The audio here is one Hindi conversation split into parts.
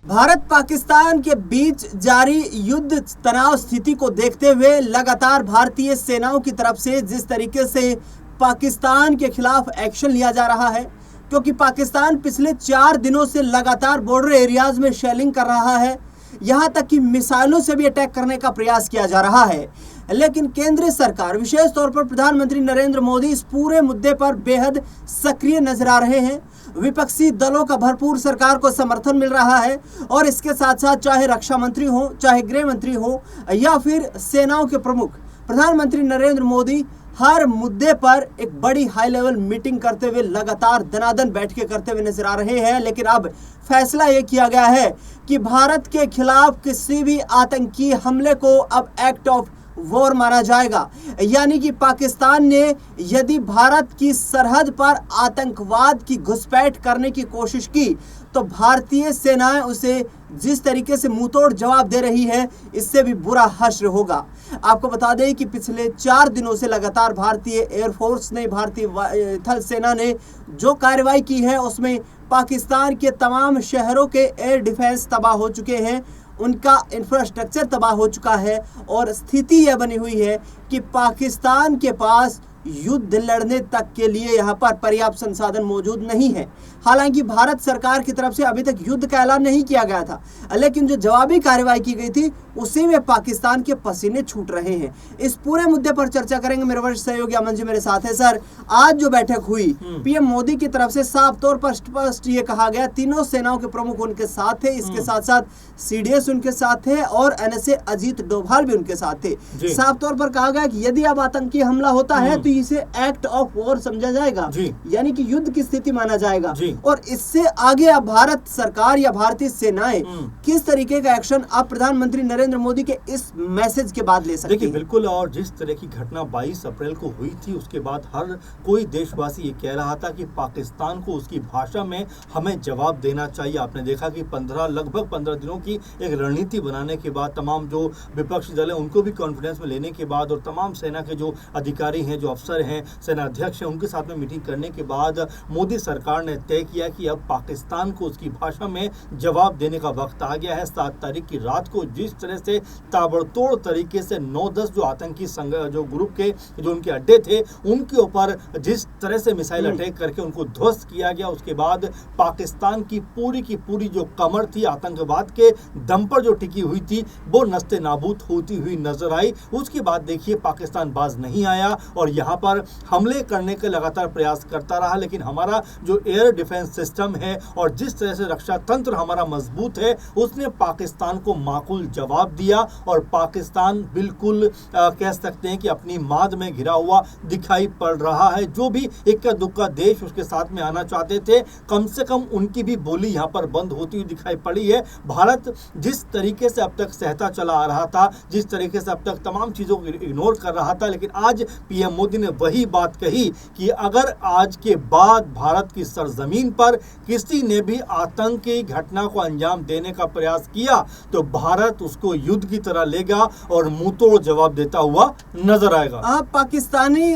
भारत पाकिस्तान के बीच जारी युद्ध तनाव स्थिति को देखते हुए लगातार भारतीय सेनाओं की तरफ से जिस तरीके से पाकिस्तान के खिलाफ एक्शन लिया जा रहा है, क्योंकि पाकिस्तान पिछले 4 दिनों से लगातार बॉर्डर एरियाज में शेलिंग कर रहा है, यहाँ तक कि मिसाइलों से भी अटैक करने का प्रयास किया जा रहा है। लेकिन केंद्रीय सरकार, विशेष तौर पर प्रधानमंत्री नरेंद्र मोदी इस पूरे मुद्दे पर बेहद सक्रिय नजर आ रहे हैं। विपक्षी दलों का भरपूर सरकार को समर्थन मिल रहा है और इसके साथ साथ चाहे रक्षा मंत्री हो, चाहे गृह मंत्री हो या फिर सेनाओं के प्रमुख, प्रधानमंत्री नरेंद्र मोदी हर मुद्दे पर एक बड़ी हाई लेवल मीटिंग करते हुए लगातार दनादन बैठकें करते हुए नजर आ रहे हैं। लेकिन अब फैसला ये किया गया है कि भारत के खिलाफ किसी भी आतंकी हमले को अब एक्ट ऑफ वॉर माना जाएगा, यानी कि पाकिस्तान ने यदि भारत की सरहद पर आतंकवाद की घुसपैठ करने की कोशिश की तो भारतीय सेनाएं उसे जिस तरीके से मुंहतोड़ जवाब दे रही है, इससे भी बुरा हश्र होगा। आपको बता दें कि पिछले 4 दिनों से लगातार भारतीय एयरफोर्स ने, भारतीय थल सेना ने जो कार्रवाई की है उसमें पाकिस्तान के तमाम शहरों के एयर डिफेंस तबाह हो चुके हैं, उनका इंफ्रास्ट्रक्चर तबाह हो चुका है और स्थिति यह बनी हुई है कि पाकिस्तान के पास युद्ध लड़ने तक के लिए यहाँ पर पर्याप्त संसाधन मौजूद नहीं है। हालांकि भारत सरकार की तरफ से अभी तक युद्ध का ऐलान नहीं किया गया था, लेकिन जो जवाबी कार्रवाई की गई थी उसी में पाकिस्तान के पसीने छूट रहे हैं। इस पूरे मुद्दे पर चर्चा करेंगे। मेरे वरिष्ठ सहयोगी अमन जी मेरे साथ है। सर, आज जो बैठक हुई, पीएम मोदी की तरफ से साफ तौर पर स्पष्ट ये कहा गया, तीनों सेनाओं के प्रमुख उनके साथ थे, इसके साथ साथ सीडीएस उनके साथ थे और एनएसए अजीत डोभाल भी उनके साथ थे। साफ तौर पर कहा गया कि यदि अब आतंकी हमला होता है तो इसे एक्ट ऑफ वॉर समझा जाएगा, यानी कि युद्ध की स्थिति माना जाएगा। और इससे आगे अब भारत सरकार या भारतीय सेनाएं किस तरीके का एक्शन अब प्रधानमंत्री नरेंद्र मोदी के इस मैसेज के बाद ले सकती है? देखिए बिल्कुल, और जिस तरह की घटना 22 अप्रैल को हुई थी उसके बाद हर कोई देशवासी ये कह रहा था कि पाकिस्तान को उसकी भाषा में हमें जवाब देना चाहिए। आपने देखा कि लगभग 15 दिनों की एक रणनीति बनाने के बाद, तमाम जो विपक्षी दल है उनको भी कॉन्फिडेंस में लेने के बाद और तमाम सेना के जो अधिकारी हैं, जो अफसर हैं, सेना अध्यक्ष हैं, उनके साथ में मीटिंग करने के बाद मोदी सरकार ने तय किया कि अब पाकिस्तान को उसकी भाषा में जवाब देने का वक्त आ गया है। 7 तारीख की रात को जिस तरह से ताबड़तोड़ तरीके से 9-10 जो आतंकी जो ग्रुप के जो उनके अड्डे थे उनके ऊपर जिस तरह से मिसाइल अटैक करके उनको ध्वस्त किया गया, उसके बाद पाकिस्तान की पूरी जो कमर थी आतंकवाद के दम पर जो टिकी हुई थी वो नस्ते नाबूद होती हुई नजर आई। उसके बाद देखिए पाकिस्तान बाज नहीं आया और यहाँ पर हमले करने के लगातार प्रयास करता रहा, लेकिन हमारा जो एयर डिफेंस सिस्टम है और जिस तरह से रक्षा तंत्र हमारा मजबूत है उसने पाकिस्तान को माकूल जवाब दिया और पाकिस्तान बिल्कुल कह सकते हैं कि अपनी माद में घिरा हुआ दिखाई पड़ रहा है। जो भी इक्का दुक्का देश उसके साथ में आना चाहते थे, कम से कम उनकी भी बोली यहाँ पर बंद होती हुई दिखाई पड़ी है। भारत जिस तरीके से अब तक सहता चला आ रहा था, जिस तरीके से अब तक तमाम चीजों को इग्नोर कर रहा था, लेकिन आज पीएम मोदी ने वही बात कही कि अगर आज के बाद भारत की सरजमीन पर किसी ने भी आतंकी घटना को अंजाम देने का प्रयास किया तो भारत उसको युद्ध की तरह लेगा और मुंहतोड़ जवाब देता हुआ नजर आएगा। पाकिस्तानी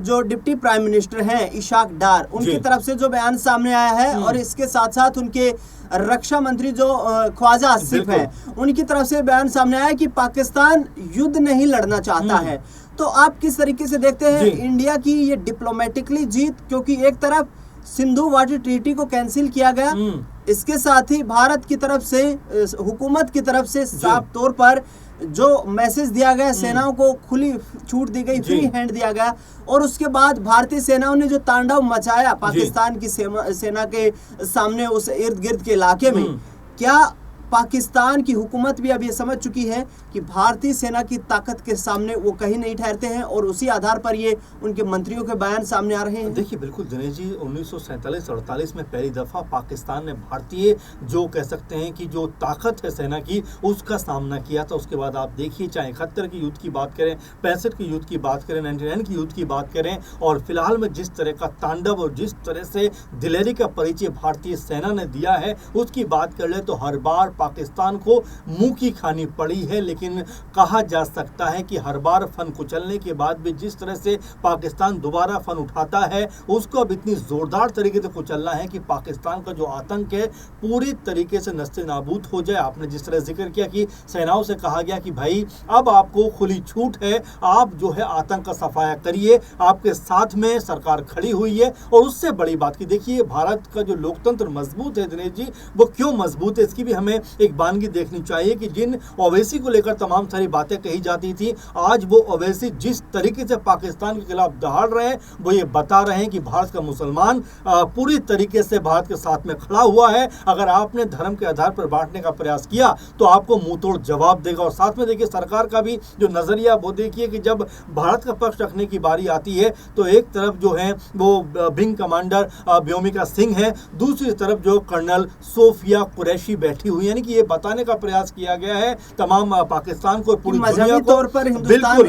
जो डिप्टी प्राइम मिनिस्टर हैं इशाक डार, उनकी तरफ से जो बयान सामने आया है और इसके साथ साथ उनके रक्षा मंत्री जो ख्वाजा आसिफ है, उनकी तरफ से बयान सामने आया कि पाकिस्तान युद्ध नहीं लड़ना चाहता है। तो आप किस तरीके से देखते हैं इंडिया की ये डिप्लोमेटिकली जीत, क्योंकि एक तरफ सिंधु वाटर ट्रीटी को कैंसिल किया गया, इसके साथ ही भारत की तरफ से, हुकूमत की तरफ से साफ तौर पर जो मैसेज दिया गया, सेनाओं को खुली छूट दी गई, फ्री हैंड दिया गया, और उसके बाद भारतीय सेनाओं ने जो तांडव मचाया पाकिस्तान की सेना के सामने उस इर्द गिर्द के इलाके में, क्या पाकिस्तान की हुकूमत भी अब ये समझ चुकी है कि भारतीय सेना की ताकत के सामने वो कहीं नहीं ठहरते हैं और उसी आधार पर ये उनके मंत्रियों के बयान सामने आ रहे हैं? देखिए बिल्कुल दिनेश जी, 1947-48 में पहली दफा पाकिस्तान ने भारतीय जो कह सकते हैं कि जो ताकत है सेना की उसका सामना किया था। उसके बाद आप देखिए, चाहे 71 की युद्ध की बात करें, 65 की युद्ध की बात करें, 99 की युद्ध की बात करें, और फिलहाल में जिस तरह का तांडव और जिस तरह से दिलेरी का परिचय भारतीय सेना ने दिया है उसकी बात कर ले तो हर बार पाकिस्तान को मुंह की खानी पड़ी है। लेकिन कहा जा सकता है कि हर बार फन कुचलने के बाद भी जिस तरह से पाकिस्तान दोबारा फन उठाता है, उसको अब इतनी जोरदार तरीके से कुचलना है कि पाकिस्तान का जो आतंक है पूरी तरीके से नस्ते नाबूद हो जाए। आपने जिस तरह जिक्र किया कि सेनाओं से कहा गया कि भाई अब आपको खुली छूट है, आप जो है आतंक का सफाया करिए, आपके साथ में सरकार खड़ी हुई है। और उससे बड़ी बात की देखिए, भारत का जो लोकतंत्र मजबूत है दिनेश जी, वो क्यों मजबूत है इसकी भी हमें एक बानगी देखनी चाहिए कि जिन ओवैसी को लेकर तमाम सारी बातें कही जाती थी, आज वो ओवैसी जिस तरीके से पाकिस्तान के खिलाफ दहाड़ रहे हैं, वो ये बता रहे हैं कि भारत का मुसलमान पूरी तरीके से भारत के साथ में खड़ा हुआ है। अगर आपने धर्म के आधार पर बांटने का प्रयास किया तो आपको मुंह तोड़ जवाब देगा। और साथ में देखिए सरकार का भी जो नजरिया वो देखिए कि जब भारत का पक्ष रखने की बारी आती है तो एक तरफ जो है वो विंग कमांडर व्योमिका सिंह है, दूसरी तरफ जो कर्नल सोफिया कुरैशी बैठी हुई, यानी कि ये बताने का प्रयास किया गया है तमाम पाकिस्तान को, पूरी दुनिया को, तौर पर हिंदुस्तान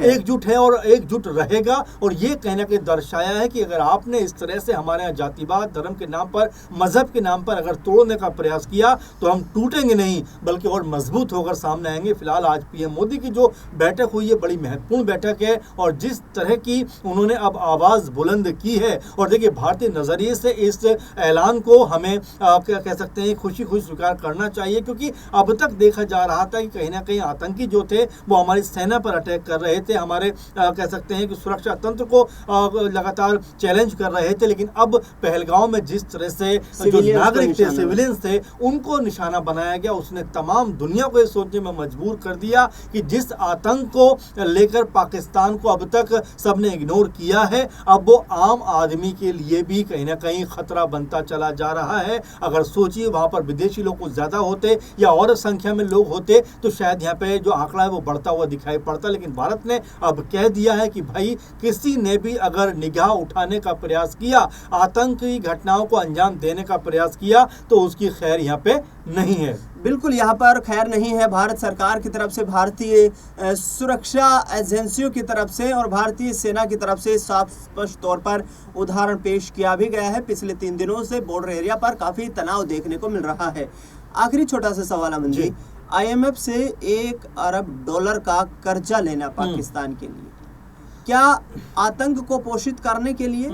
एकजुट है और एकजुट रहेगा। और ये कहना के दर्शाया है कि अगर आपने इस तरह से हमारे यहाँ जातिवाद, धर्म के नाम पर, मजहब के नाम पर अगर तोड़ने का प्रयास किया तो हम टूटेंगे नहीं बल्कि और मजबूत होकर सामने आएंगे। फिलहाल आज पीएम मोदी की जो बैठक हुई है बड़ी महत्वपूर्ण बैठक है और जिस तरह की उन्होंने अब आवाज बुलंद की है, और देखिए भारतीय नजरिए से इस ऐलान को हमें क्या कह सकते हैं खुशी खुशी स्वीकार करना चाहिए, क्योंकि अब तक देखा जा रहा था कि कहीं ना कहीं आतंकी जो थे वो हमारी सेना पर अटैक कर रहे थे, हमारे कह सकते हैं कि सुरक्षा तंत्र को लगातार चैलेंज कर रहे थे। लेकिन अब पहलगांव में जिस तरह से जो नागरिक थे, सिविलियंस थे, उनको निशाना बनाया गया, उसने तमाम दुनिया को ये सोचने में मजबूर कर दिया कि जिस आतंक को लेकर पाकिस्तान को अब तक सबने इग्नोर किया है, अब वो आम आदमी के लिए भी कहीं ना कहीं खतरा बनता चला जा रहा है। अगर सोचिए वहां पर विदेशी लोग कुछ ज्यादा होते या और संख्या में लोग होते तो शायद यहाँ पे जो आंकड़ा है वो बढ़ता हुआ दिखाई पड़ता। लेकिन भारत ने अब कह दिया है कि भाई किसी ने भी अगर निगाह उठाने का प्रयास किया, आतंकी घटनाओं को अंजाम देने का प्रयास किया तो उसकी खैर यहाँ पे नहीं है। बिल्कुल यहाँ पर खैर नहीं है। भारत सरकार की तरफ से, भारतीय सुरक्षा एजेंसियों की तरफ से और भारतीय सेना की तरफ से साफ स्पष्ट तौर पर उदाहरण पेश किया भी गया है। पिछले 3 दिनों से बॉर्डर एरिया पर काफी तनाव देखने को मिल रहा है। आखिरी छोटा सा सवाल अमन जी, IMF से $1 अरब का कर्जा लेना पाकिस्तान के लिए, क्या आतंक को पोषित करने के लिए,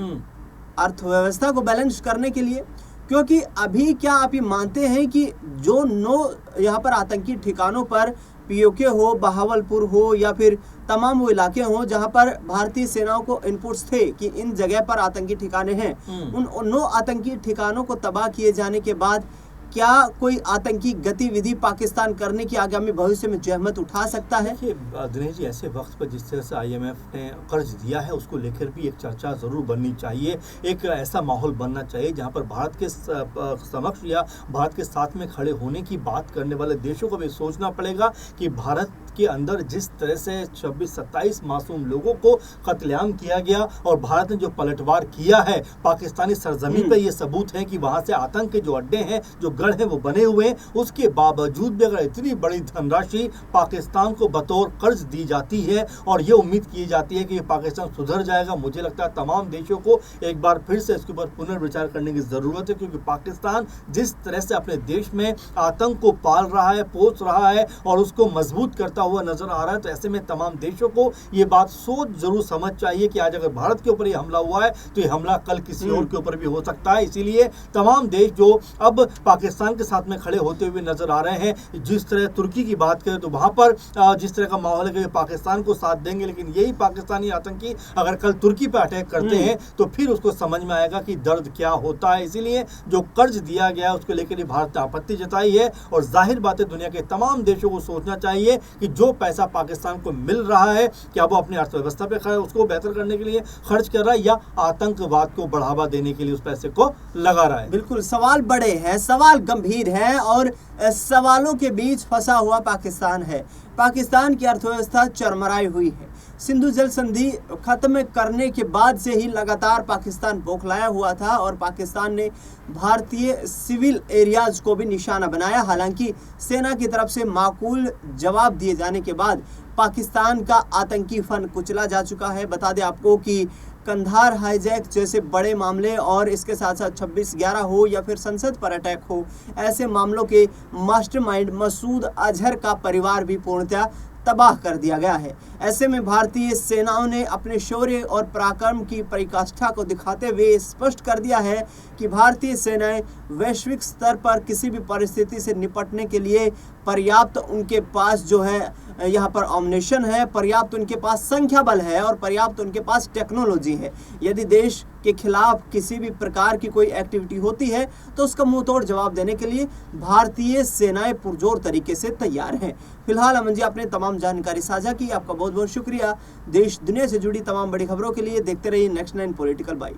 अर्थव्यवस्था को बैलेंस करने के लिए? क्योंकि अभी क्या आप ये मानते हैं कि जो 9 यहाँ पर आतंकी ठिकानों पर POK हो, बहावलपुर हो या फिर तमाम वो इलाके हों जहां पर भारतीय सेनाओं को इनपुट्स थे कि इन जगह पर आतंकी ठिकाने हैं, उन 9 आतंकी ठिकानों को तबाह किए जाने के बाद क्या कोई आतंकी गतिविधि पाकिस्तान करने की आगामी भविष्य में जहमत उठा सकता है? दिनेश जी, ऐसे वक्त पर जिस तरह से IMF ने कर्ज दिया है उसको लेकर भी एक चर्चा जरूर बननी चाहिए। एक ऐसा माहौल बनना चाहिए जहां पर भारत के समक्ष या भारत के साथ में खड़े होने की बात करने वाले देशों को भी सोचना पड़ेगा कि भारत के अंदर जिस तरह से 26-27 मासूम लोगों को कत्लेआम किया गया और भारत ने जो पलटवार किया है पाकिस्तानी सरजमीन पर, ये सबूत है कि वहां से आतंक के जो अड्डे हैं, जो गढ़ हैं वो बने हुए हैं। उसके बावजूद भी अगर इतनी बड़ी धनराशि पाकिस्तान को बतौर कर्ज दी जाती है और ये उम्मीद की जाती है कि पाकिस्तान सुधर जाएगा, मुझे लगता है तमाम देशों को एक बार फिर से इसके ऊपर पुनर्विचार करने की जरूरत है। क्योंकि पाकिस्तान जिस तरह से अपने देश में आतंक को पाल रहा है, पोस रहा है और उसको मजबूत करता हुआ नजर आ रहा है, तो ऐसे में तमाम देशों को ये बात सोच जरूर समझ चाहिए कि आज अगर भारत के ऊपर ये हमला हुआ है तो ये हमला कल किसी और के ऊपर भी हो सकता है। इसीलिए तमाम देश जो अब पाकिस्तान के साथ में खड़े होते हुए नजर आ रहे हैं, जिस तरह तुर्की की बात करें तो वहां पर जिस तरह का माहौल है कि पाकिस्तान को साथ देंगे, लेकिन यही पाकिस्तानी आतंकी अगर कल तुर्की पर अटैक करते हैं तो फिर उसको समझ में आएगा कि दर्द क्या होता है। इसीलिए जो कर्ज दिया गया है उसको लेकर भारत ने आपत्ति जताई है और जाहिर बात है दुनिया के तमाम देशों को सोचना चाहिए कि जो पैसा पाकिस्तान को मिल रहा है क्या वो अपनी अर्थव्यवस्था पे उसको बेहतर करने के लिए खर्च कर रहा है या आतंकवाद को बढ़ावा देने के लिए उस पैसे को लगा रहा है। बिल्कुल, सवाल बड़े हैं, सवाल गंभीर है और सवालों के बीच फंसा हुआ पाकिस्तान है। पाकिस्तान की अर्थव्यवस्था चरमराई हुई है। सिंधु जल संधि खत्म करने के बाद से ही लगातार पाकिस्तान बौखलाया हुआ था और पाकिस्तान ने भारतीय सिविल एरियाज को भी निशाना बनाया। हालांकि सेना की तरफ से माकूल जवाब दिए जाने के बाद पाकिस्तान का आतंकी फन कुचला जा चुका है। बता दें आपको कि कंधार हाईजैक जैसे बड़े मामले और इसके साथ साथ 26/11 हो या फिर संसद पर अटैक हो, ऐसे मामलों के मास्टरमाइंड मसूद अजहर का परिवार भी पूर्णतः तबाह कर दिया गया है। ऐसे में भारतीय सेनाओं ने अपने शौर्य और पराक्रम की पराकाष्ठा को दिखाते हुए स्पष्ट कर दिया है कि भारतीय सेनाएं वैश्विक स्तर पर किसी भी परिस्थिति से निपटने के लिए पर्याप्त उनके पास जो है यहाँ पर ऑमनेशन है, पर्याप्त उनके पास संख्या बल है और पर्याप्त उनके पास टेक्नोलॉजी है। यदि देश के खिलाफ किसी भी प्रकार की कोई एक्टिविटी होती है तो उसका मुंह तोड़ जवाब देने के लिए भारतीय सेनाएं पुरजोर तरीके से तैयार हैं। फिलहाल अमन जी, आपने तमाम जानकारी साझा की, आपका बहुत बहुत शुक्रिया। देश दुनिया से जुड़ी तमाम बड़ी खबरों के लिए देखते रहिए नेक्स्ट 9 पॉलिटिकल बाइट।